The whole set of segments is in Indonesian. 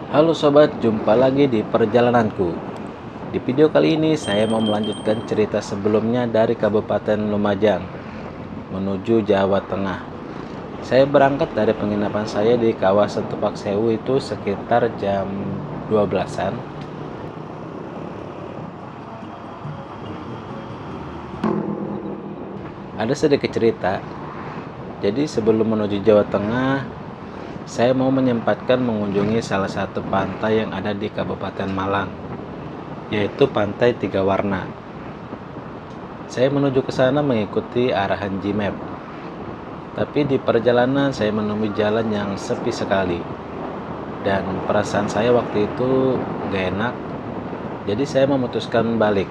Halo sobat, jumpa lagi di perjalananku. Di video kali ini saya mau melanjutkan cerita sebelumnya dari Kabupaten Lumajang menuju Jawa Tengah. Saya berangkat dari penginapan saya di kawasan Tupak Sewu itu sekitar jam 12-an. Ada sedikit cerita. Jadi sebelum menuju Jawa Tengah, saya mau menyempatkan mengunjungi salah satu pantai yang ada di Kabupaten Malang, yaitu Pantai Tiga Warna. Saya menuju ke sana mengikuti arahan Gmap. Tapi di perjalanan saya menemui jalan yang sepi sekali. Dan perasaan saya waktu itu gak enak. Jadi saya memutuskan balik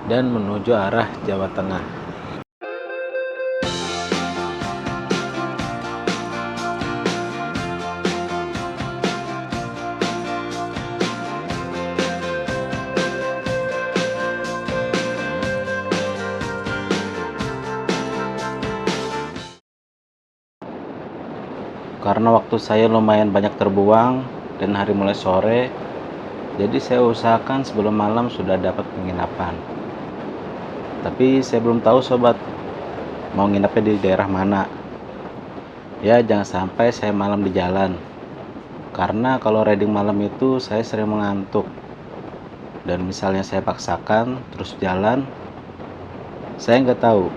dan menuju arah Jawa Tengah. Karena waktu saya lumayan banyak terbuang dan hari mulai sore, jadi saya usahakan sebelum malam sudah dapat penginapan. Tapi saya belum tahu sobat, mau nginapnya di daerah mana. Ya jangan sampai saya malam di jalan. Karena kalau riding malam itu saya sering mengantuk. Dan misalnya saya paksakan terus jalan, saya nggak tahu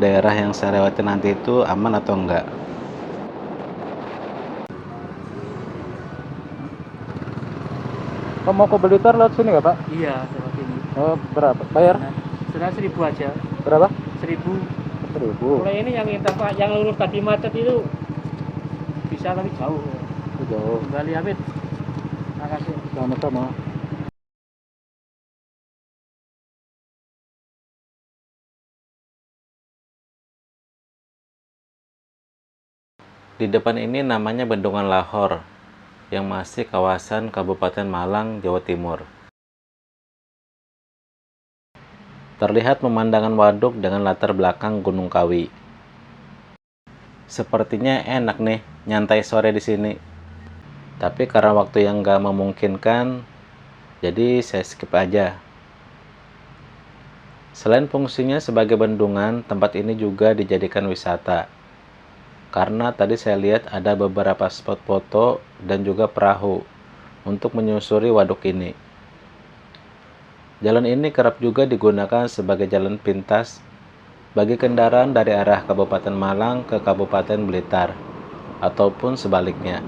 daerah yang saya lewati nanti itu aman atau enggak. Kamu mau ke Blitar lewat sini nggak Pak? Iya, lewat ini. Oh, berapa? Bayar? Nah, sudah 1.000 aja. Berapa? 1.000. 1.000. Mulai ini yang yang lurus tadi macet itu bisa tapi jauh. Jauh. Kembali Hamid. Makasih. Sama-sama. Di depan ini namanya Bendungan Lahor, yang masih kawasan Kabupaten Malang, Jawa Timur. Terlihat pemandangan waduk dengan latar belakang Gunung Kawi. Sepertinya enak nih nyantai sore di sini. Tapi karena waktu yang gak memungkinkan, jadi saya skip aja. Selain fungsinya sebagai bendungan, tempat ini juga dijadikan wisata. Karena tadi saya lihat ada beberapa spot foto dan juga perahu untuk menyusuri waduk ini. Jalan ini kerap juga digunakan sebagai jalan pintas bagi kendaraan dari arah Kabupaten Malang ke Kabupaten Blitar ataupun sebaliknya.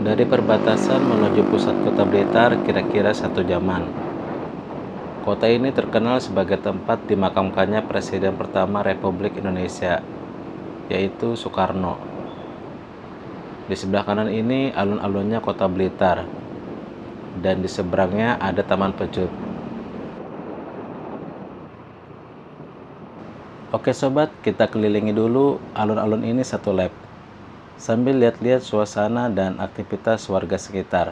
Dari perbatasan menuju pusat kota Blitar kira-kira 1 jaman. Kota ini terkenal sebagai tempat dimakamkannya Presiden pertama Republik Indonesia, yaitu Soekarno. Di sebelah kanan ini alun-alunnya kota Blitar, dan di seberangnya ada Taman Pecut. Oke sobat, kita kelilingi dulu alun-alun ini satu lap, sambil lihat-lihat suasana dan aktivitas warga sekitar.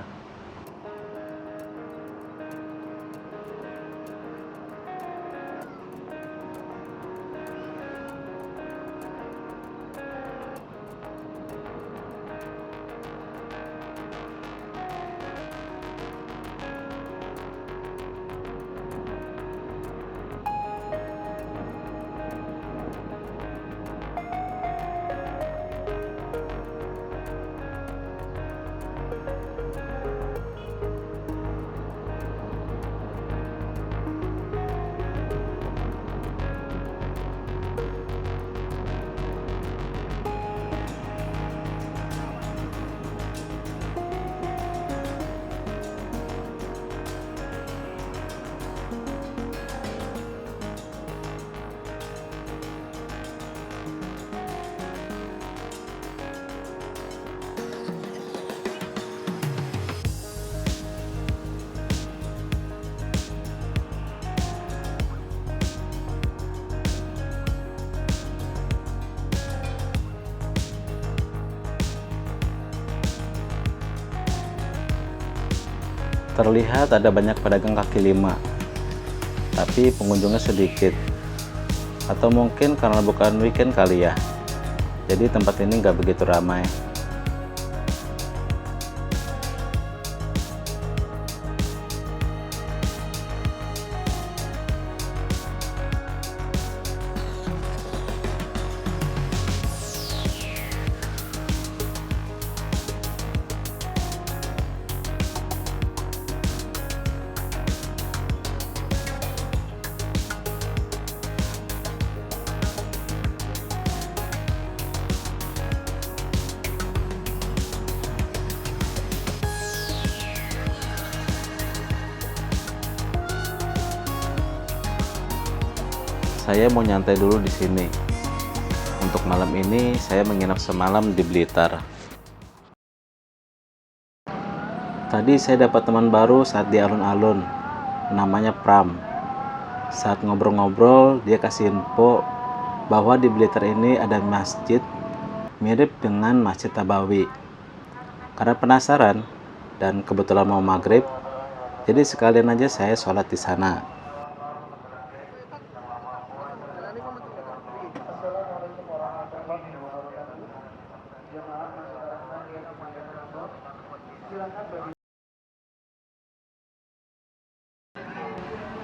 Terlihat ada banyak pedagang kaki lima, tapi pengunjungnya sedikit. Atau mungkin karena bukan weekend kali ya, jadi tempat ini nggak begitu ramai. Saya mau nyantai dulu di sini. Untuk malam ini saya menginap semalam di Blitar. Tadi saya dapat teman baru saat di alun-alun, namanya Pram. Saat ngobrol-ngobrol, dia kasih info bahwa di Blitar ini ada masjid mirip dengan Masjid Nabawi. Karena penasaran dan kebetulan mau maghrib, jadi sekalian aja saya sholat di sana.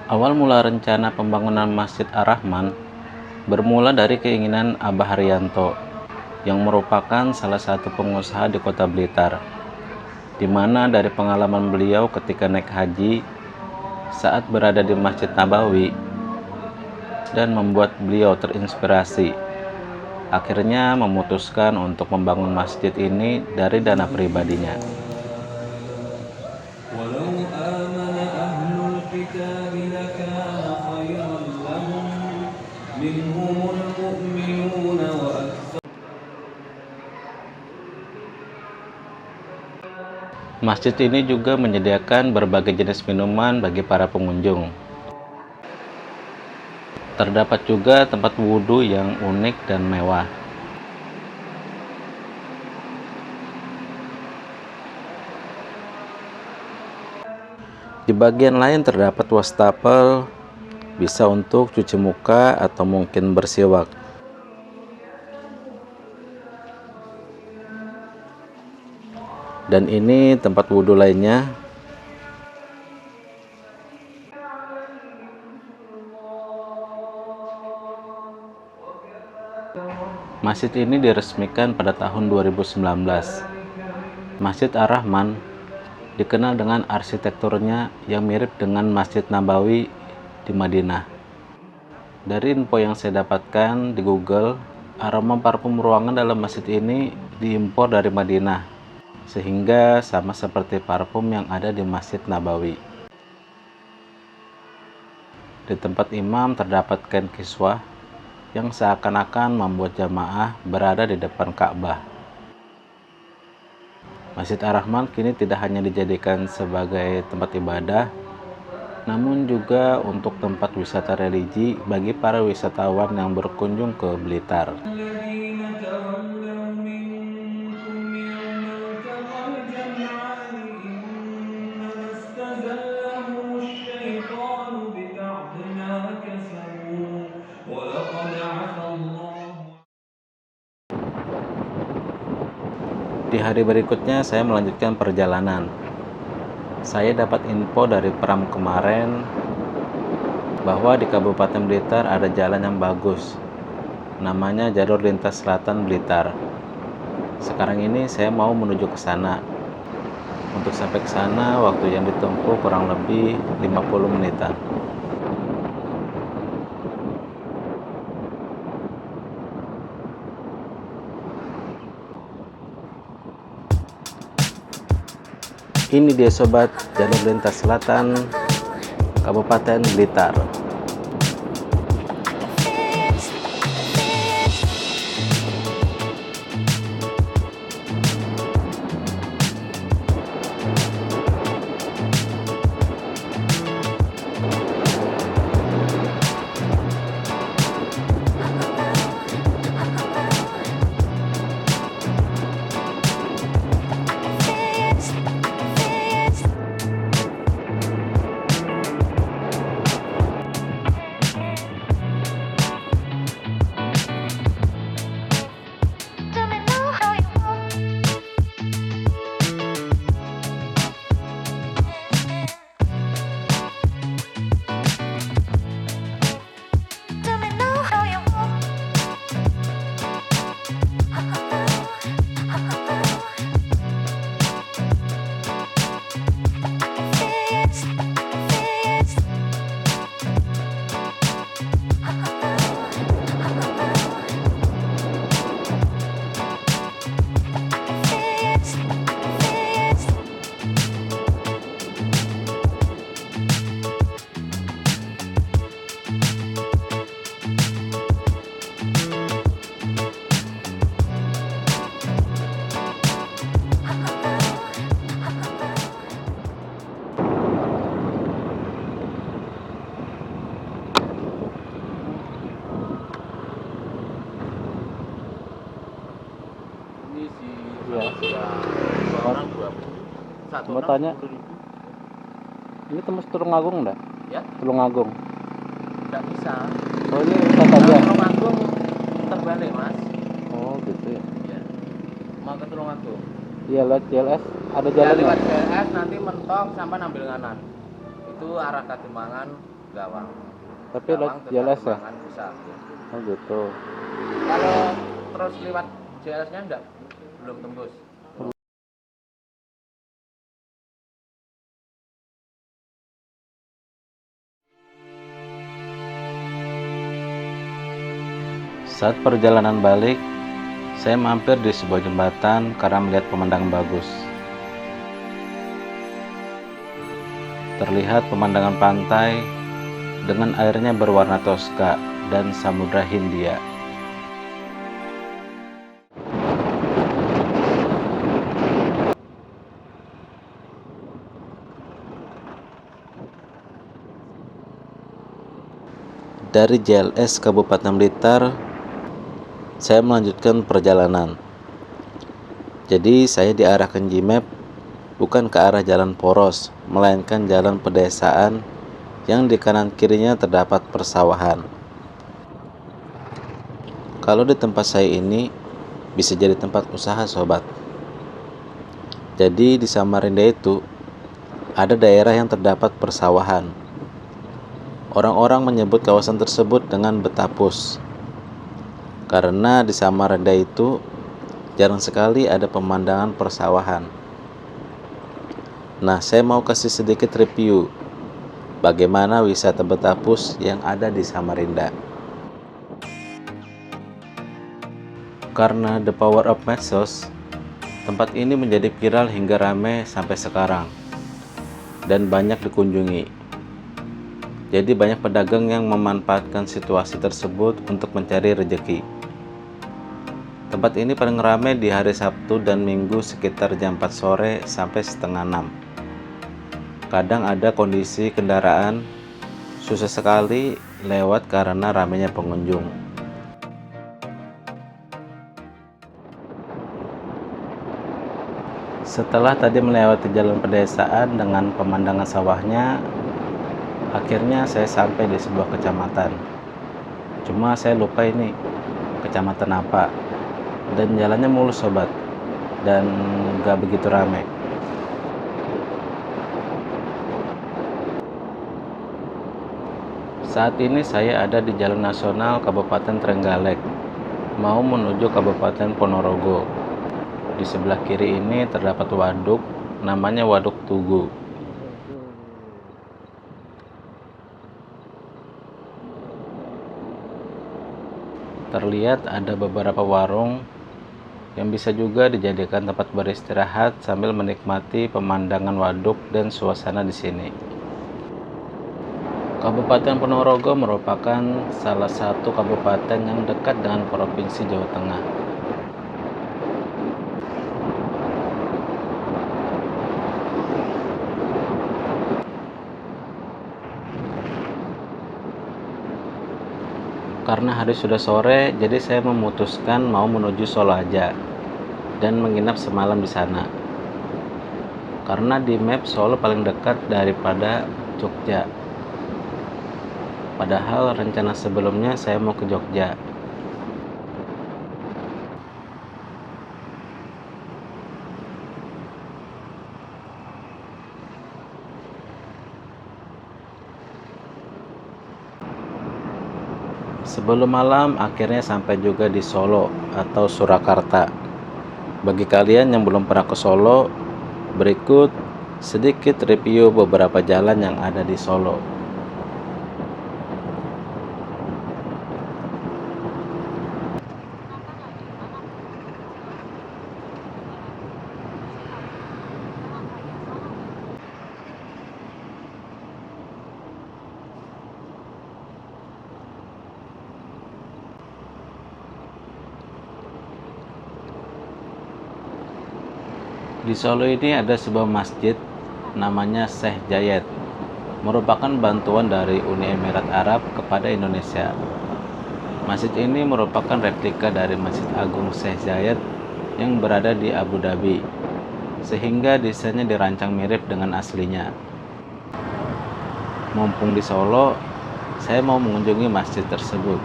Awal mula rencana pembangunan Masjid Ar-Rahman bermula dari keinginan Abah Haryanto yang merupakan salah satu pengusaha di kota Blitar, di mana dari pengalaman beliau ketika naik haji saat berada di Masjid Nabawi dan membuat beliau terinspirasi. Akhirnya memutuskan untuk membangun masjid ini dari dana pribadinya. Masjid ini juga menyediakan berbagai jenis minuman bagi para pengunjung. Terdapat juga tempat wudhu yang unik dan mewah. Di bagian lain terdapat wastafel, bisa untuk cuci muka atau mungkin bersiwak. Dan ini tempat wudhu lainnya. Masjid ini diresmikan pada tahun 2019. Masjid Ar-Rahman dikenal dengan arsitekturnya yang mirip dengan Masjid Nabawi di Madinah. Dari info yang saya dapatkan di Google, aroma parfum ruangan dalam masjid ini diimpor dari Madinah, sehingga sama seperti parfum yang ada di Masjid Nabawi. Di tempat imam terdapat kain kiswah yang seakan-akan membuat jamaah berada di depan Ka'bah. Masjid Ar-Rahman kini tidak hanya dijadikan sebagai tempat ibadah, namun juga untuk tempat wisata religi bagi para wisatawan yang berkunjung ke Blitar. Di hari berikutnya saya melanjutkan perjalanan. Saya dapat info dari Pram kemarin bahwa di Kabupaten Blitar ada jalan yang bagus, namanya Jalur Lintas Selatan Blitar. Sekarang ini saya mau menuju ke sana. Untuk sampai ke sana waktu yang ditempuh kurang lebih 50 menitan. Ini dia sobat, Jalur Lintas Selatan Kabupaten Blitar. Satu Mau orang tanya. 10.000. Ini tembus Tulungagung enggak? Ya, Tulungagung. nggak bisa. Oh, ini Ustaz Kalau aja. Tulungagung terbalik, Mas. Oh, gitu ya. Ya. Mau ke Tulungagung. Iya, lewat JLS ada Ya, jalan lewat nggak? BLS nanti mentok sampai ngambil kanan. Itu arah Katimangan, Gawang. Tapi lewat Gawang terus JLS ya? Katimangan bisa. Ya. Oh, gitu. Kalau terus lewat JLS-nya enggak, belum tembus. Saat perjalanan balik, saya mampir di sebuah jembatan karena melihat pemandangan bagus. Terlihat pemandangan pantai dengan airnya berwarna toska dan Samudra Hindia. Dari JLS Kabupaten Blitar, saya melanjutkan perjalanan. Jadi saya diarahkan Gmap bukan ke arah jalan poros, melainkan jalan pedesaan yang di kanan kirinya terdapat persawahan. Kalau di tempat saya ini bisa jadi tempat usaha, sobat. Jadi di Samarinda itu ada daerah yang terdapat persawahan. Orang-orang menyebut kawasan tersebut dengan Betapus, karena di Samarinda itu jarang sekali ada pemandangan persawahan. Nah, saya mau kasih sedikit review bagaimana wisata Betapus yang ada di Samarinda. Karena the power of medsos, tempat ini menjadi viral hingga ramai sampai sekarang dan banyak dikunjungi. Jadi banyak pedagang yang memanfaatkan situasi tersebut untuk mencari rezeki. Tempat ini paling ramai di hari Sabtu dan Minggu sekitar jam 4 sore sampai setengah 6. Kadang ada kondisi kendaraan susah sekali lewat karena ramainya pengunjung. Setelah tadi melewati jalan pedesaan dengan pemandangan sawahnya, akhirnya saya sampai di sebuah kecamatan. Cuma saya lupa ini kecamatan apa. Dan jalannya mulus, sobat, dan gak begitu ramai. Saat ini saya ada di Jalan Nasional Kabupaten Trenggalek, mau menuju Kabupaten Ponorogo. Di sebelah kiri ini terdapat waduk, namanya Waduk Tugu. Terlihat ada beberapa warung yang bisa juga dijadikan tempat beristirahat sambil menikmati pemandangan waduk dan suasana di sini. Kabupaten Ponorogo merupakan salah satu kabupaten yang dekat dengan Provinsi Jawa Tengah. Karena hari sudah sore, jadi saya memutuskan mau menuju Solo aja dan menginap semalam di sana. Karena di map Solo paling dekat daripada Jogja. Padahal rencana sebelumnya saya mau ke Jogja. Sebelum malam akhirnya sampai juga di Solo atau Surakarta. Bagi kalian yang belum pernah ke Solo, berikut sedikit review beberapa jalan yang ada di Solo. Di Solo ini ada sebuah masjid namanya Syekh Zayed, merupakan bantuan dari Uni Emirat Arab kepada Indonesia. Masjid ini merupakan replika dari Masjid Agung Syekh Zayed yang berada di Abu Dhabi. sehingga desainnya dirancang mirip dengan aslinya. Mumpung di Solo, saya mau mengunjungi masjid tersebut.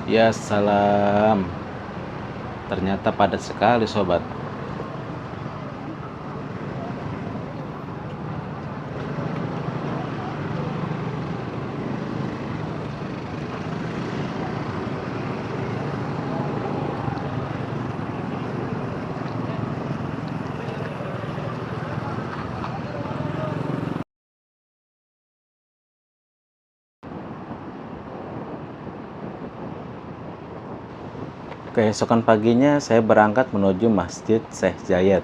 Ya salam. Ternyata padat sekali sobat. Keesokan paginya saya berangkat menuju Masjid Syekh Zayed.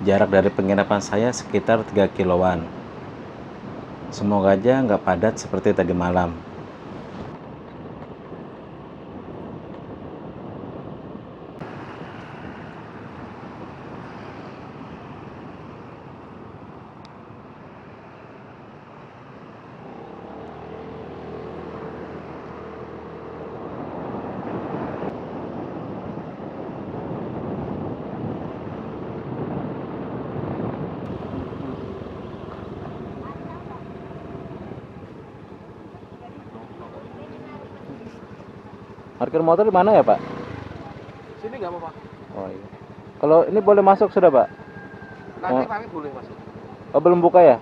Jarak dari penginapan saya sekitar 3 kiloan. Semoga aja nggak padat seperti tadi malam. Parkir motor di mana ya, Pak? Sini nggak apa-apa. Oh iya. Kalau ini boleh masuk sudah, Pak? Nanti Oh. kami boleh masuk. Oh, belum buka ya?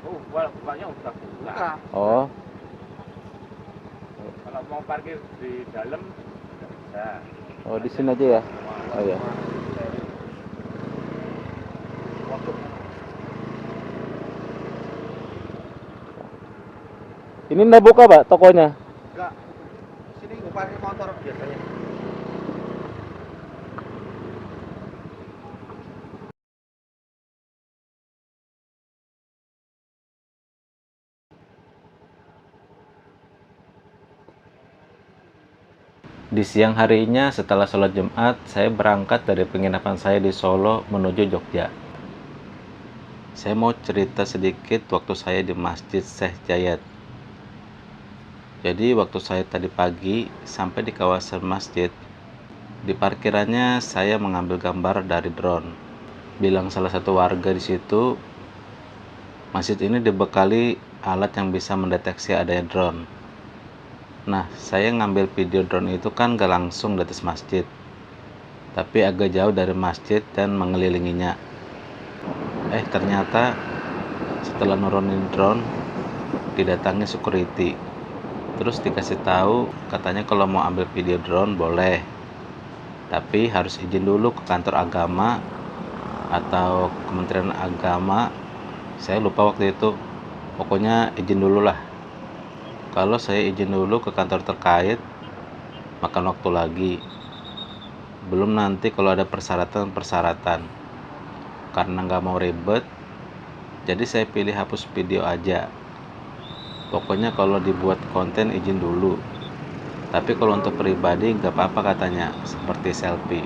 Oh, bukanya udah buka. Oh. Kalau mau parkir di dalam nggak bisa. Oh, di sini aja ya. Oh iya. Ini nggak buka, Pak, tokonya? Enggak. Sini parkir motor biasanya. Di siang harinya setelah sholat Jumat, saya berangkat dari penginapan saya di Solo menuju Jogja. Saya mau cerita sedikit waktu saya di Masjid Syekh Zayed. Jadi waktu saya tadi pagi sampai di kawasan masjid, di parkirannya saya mengambil gambar dari drone. Bilang salah satu warga di situ, masjid ini dibekali alat yang bisa mendeteksi adanya drone. Nah, saya ngambil video drone itu kan gak langsung di atas masjid, tapi agak jauh dari masjid dan mengelilinginya. Ternyata setelah nurunin drone, didatangi security. Terus dikasih tahu katanya kalau mau ambil video drone boleh, tapi harus izin dulu ke kantor agama atau Kementerian Agama. Saya lupa waktu itu, pokoknya izin dulu lah. Kalau saya izin dulu ke kantor terkait, makan waktu lagi. Belum nanti kalau ada persyaratan-persyaratan. Karena nggak mau ribet, jadi saya pilih hapus video aja. Pokoknya kalau dibuat konten izin dulu. Tapi kalau untuk pribadi nggak apa-apa katanya, seperti selfie.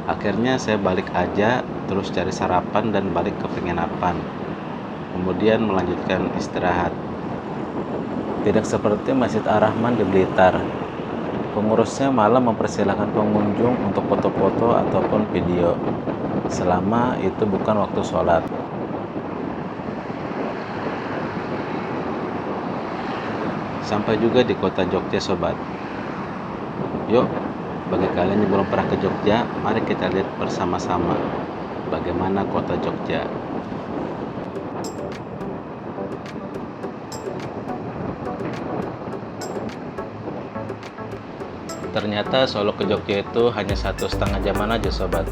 Akhirnya saya balik aja, terus cari sarapan dan balik ke penginapan. Kemudian melanjutkan istirahat. Tidak seperti Masjid Ar-Rahman di Blitar. Pengurusnya malah mempersilahkan pengunjung untuk foto-foto ataupun video, selama itu bukan waktu sholat. Sampai juga di kota Jogja sobat. Yuk, bagi kalian yang belum pernah ke Jogja, mari kita lihat bersama-sama bagaimana kota Jogja. Ternyata Solo ke Jogja itu hanya 1,5 jaman aja sobat.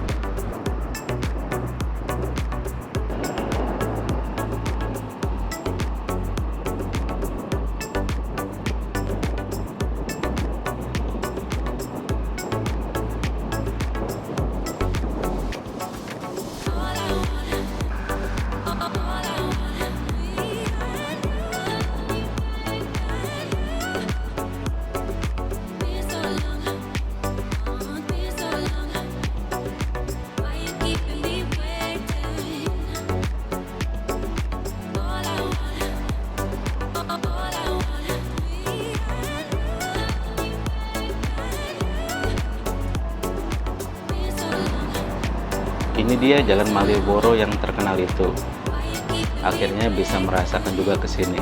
Ini dia Jalan Malioboro yang terkenal itu. Akhirnya bisa merasakan juga ke sini.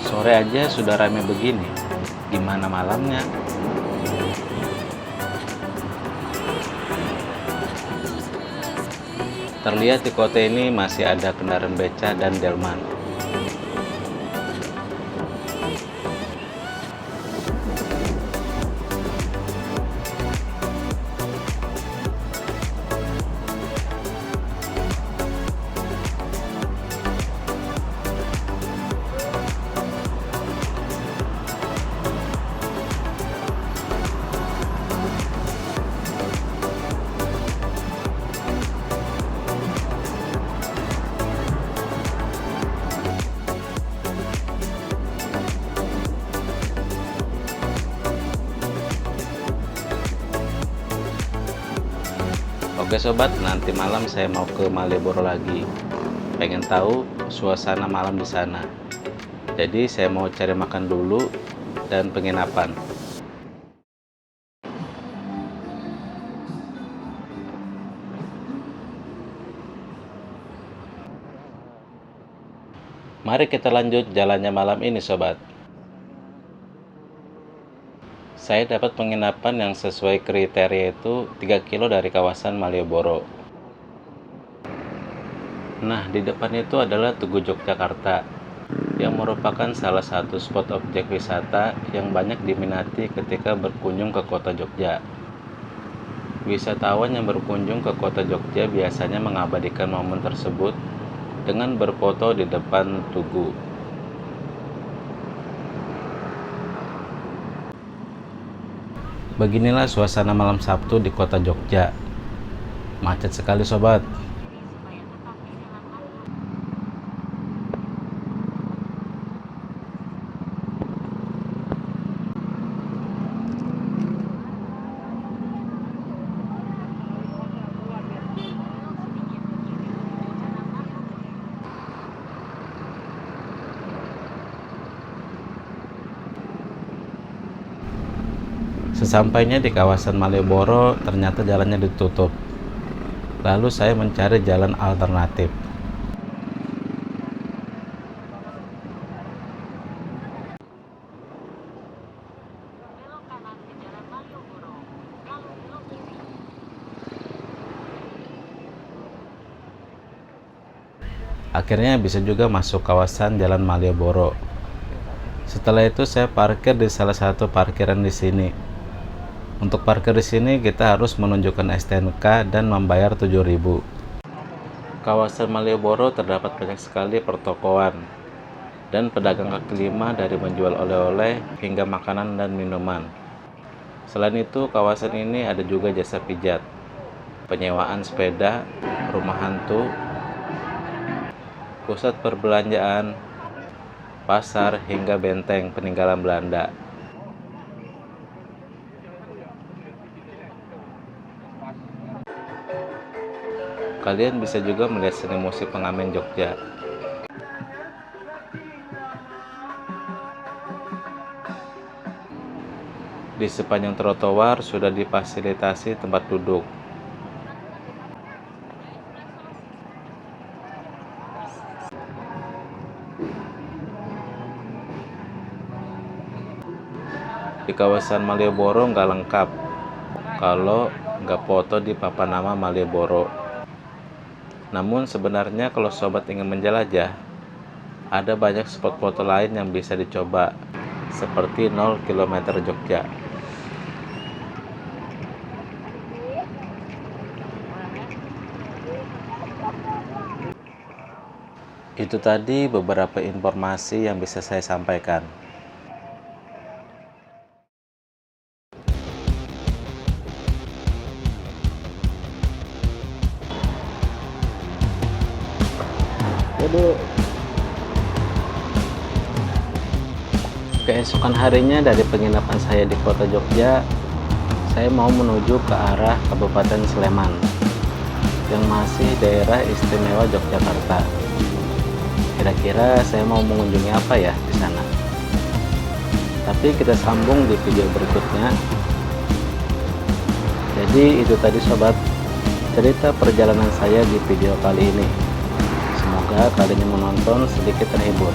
Sore aja sudah ramai begini. Gimana malamnya? Terlihat di kota ini masih ada kendaraan beca dan delman. Oke sobat, nanti malam saya mau ke Malioboro lagi. Pengen tahu suasana malam di sana. Jadi saya mau cari makan dulu dan penginapan. Mari kita lanjut jalannya malam ini sobat. Saya dapat penginapan yang sesuai kriteria itu 3 kilo dari kawasan Malioboro. Nah, di depan itu adalah Tugu Yogyakarta, yang merupakan salah satu spot objek wisata yang banyak diminati ketika berkunjung ke kota Jogja. Wisatawan yang berkunjung ke kota Jogja biasanya mengabadikan momen tersebut dengan berfoto di depan Tugu. Beginilah suasana malam Sabtu di kota Jogja. Macet sekali sobat. Sesampainya di kawasan Malioboro, ternyata jalannya ditutup. Lalu saya mencari jalan alternatif. Akhirnya bisa juga masuk kawasan Jalan Malioboro. Setelah itu saya parkir di salah satu parkiran di sini. Untuk parkir di sini kita harus menunjukkan STNK dan membayar 7.000. Kawasan Malioboro terdapat banyak sekali pertokoan dan pedagang kaki lima dari menjual oleh-oleh hingga makanan dan minuman. Selain itu, kawasan ini ada juga jasa pijat, penyewaan sepeda, rumah hantu, pusat perbelanjaan, pasar hingga benteng peninggalan Belanda. Kalian bisa juga melihat seni musik pengamen Jogja. Di sepanjang trotoar sudah difasilitasi tempat duduk. Di kawasan Malioboro nggak lengkap kalau nggak foto di papan nama Malioboro. Namun sebenarnya kalau sobat ingin menjelajah, ada banyak spot foto lain yang bisa dicoba, seperti 0 km Jogja. Itu tadi beberapa informasi yang bisa saya sampaikan. Keesokan harinya dari penginapan saya di kota Jogja, saya mau menuju ke arah Kabupaten Sleman yang masih daerah istimewa Yogyakarta. Kira-kira saya mau mengunjungi apa ya di sana? Tapi kita sambung di video berikutnya. Jadi itu tadi sobat, cerita perjalanan saya di video kali ini. Semoga kalian yang menonton sedikit terhibur.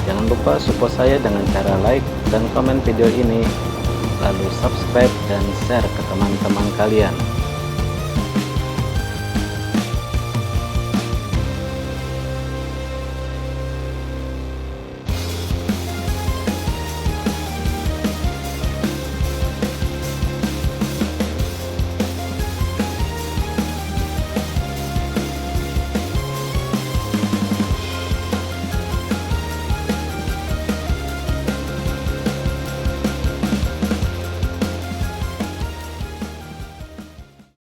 Jangan lupa support saya dengan cara like dan komen video ini, lalu subscribe dan share ke teman-teman kalian.